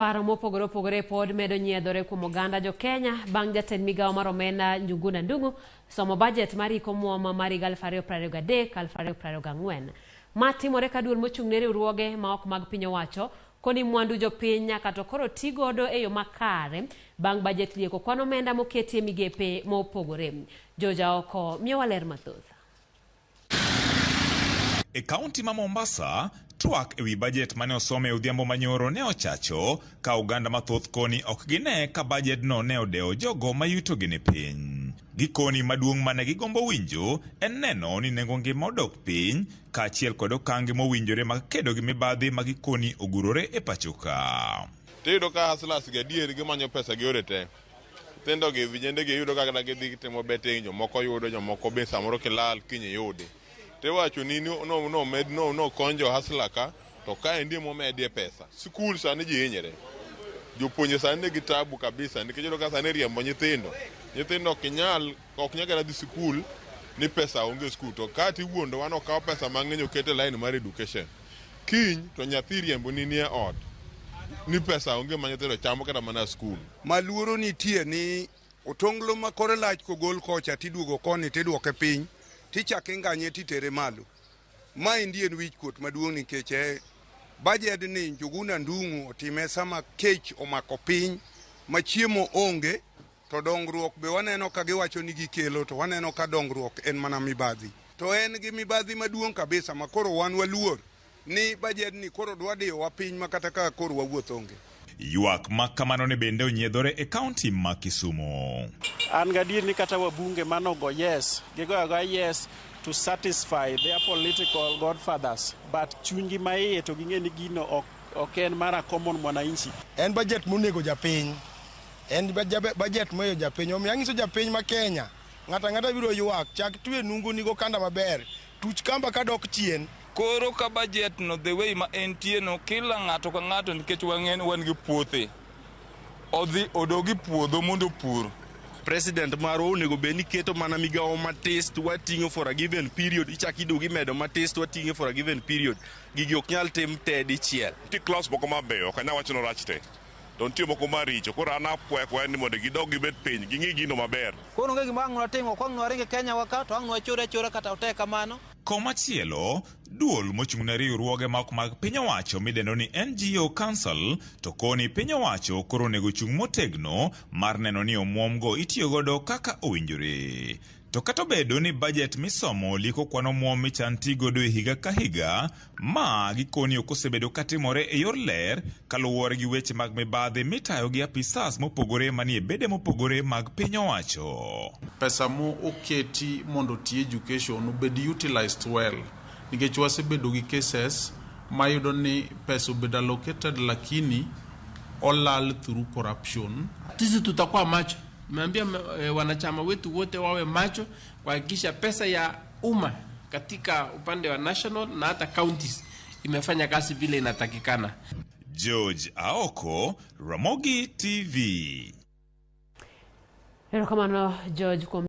Paro mopogore opogore pod medo nyiedhore kuom oganda jo Kenya bang' jatend migawo mar omenda Njuguna Ndung'u somo bajet mar iko muoma mar 2023-2024. Ma timore ka duol mochung' ne riwruoge ma ok mag piny owacho koni mwandu jopiny nyaka to koro tigodo e yo makare bang' bajet lieko kwan omenda moketie migepe mopogore. Joja oko miyowa ler mathoth. E kaunti ma Mombasa, twak ewi bajet mane osome odhiambo manyoro ne ochacho ka oganda mathoth koni ok gine ka bajet no ne odeo jogo mayuto gini piny. Gikoni maduong' mane gigombo winjo en neno ni nengo ngima odok piny ka achiel kod okange mowinjore mag kedo gi mibadhi ma gikoni ogurore e pachoka. Tiyudo ka hustlers gadier gimanyo pesa gi yore te. Tendo gi vijende gi yudo kaka gidhi timo betting, jomoko yudo, jomoko be samoro kilal kinyi yudi. Tewacho ni no konjo hustler ka to ka ndi momedie pesa. Skul sani ji hinyere. Jopuonje sani gi tabu kabisa nikech yudo ka sani riembo nyithindo. Nyithindo ok nyaka dhi skul ni pesa onge skul to ka ti wuondo wan okawo pesa mang'eny okete line mar education. Kiny to nyathi riembo ni nie ot. Ni pesa onge ma nyithindo chamo kata mana skul. Maluoro nitie ni otonglo ma kore lach kogol kocha tiduogo koni tidwoke piny. Tichake nganye titere malo. Ma indien wich kuot maduong' nikech bajet ni Njuguna Ndung'u otime sama kech omako piny ma chiemo onge to dongruok be waneno ka giwacho ni gikelo to waneno ka dongruok en mana mibadhi. To en gi mibadhi maduong' kabisa ma koro wan waluor ni bajet ni koro dwadiyo wa piny makata ka koro wawuoth onge. Yuak makamano ne bende onyiedhore e kaunti ma Kisumu. An gadier ni kata wabunge manogo yes, gigoyago yes to satisfy their political godfathers, but chungi maiye to ging'e ni gino ok en mara common mwananchi. En bajet monego japiny. En bajet moyo japiny. Omiyo anyiso japiny ma Kenya, ng'ata biro yuak, chak twe nungu nigo kanda maber, tuch kamba kadok chien. Koro ka bajet no the way ma entie no kila ng'ato ka ng'ato nikech wang'en wan gi puothe. Odhi odogi puodho mondo pur. President maro onego be ni keto mana migawo matis wating'o for a given period, ichak iduogi medo matis wating'o for a given period. Gigi ok nyal tim te dichiel. Ti class moko mabeyo ok anyal wacho no rach te. To nitie moko maricho koro an akwekwe ni mondo gidog gibet piny ging'i gino maber. Koro onge gima ang' watimo kwang' nwaringe Kenya waka to ang' nwachore kata ote kamano. Komachielo, duol mochung' ne riwruoge ma ok mag piny owacho midendo ni NGO Council to koni piny owacho koro onego chung' motegno mar neno ni omuomgo itiyo godo kaka owinjore. To kata obedo ni bajet misomo liko kwan omuom michan ti godo e higa ka higa, ma gikoni ok osebedo katimore e yor ler kaluwore gi weche mag mibadhi mitayo gi apisas mopogore manie bede mopogore mag piny owacho. Pesa mo oketi mondo ti education obed utilized well. Nikech wasebedo gi cases mayudo ni pesa obedo allocated lakini olal through corruption. Sisi tutakuwa macho. Tumeambia wanachama wetu wote wawe macho kuhakikisha pesa ya umma katika upande wa national na hata counties imefanya kazi vile inatakikana. George Aoko, Ramogi TV. Erokamano George.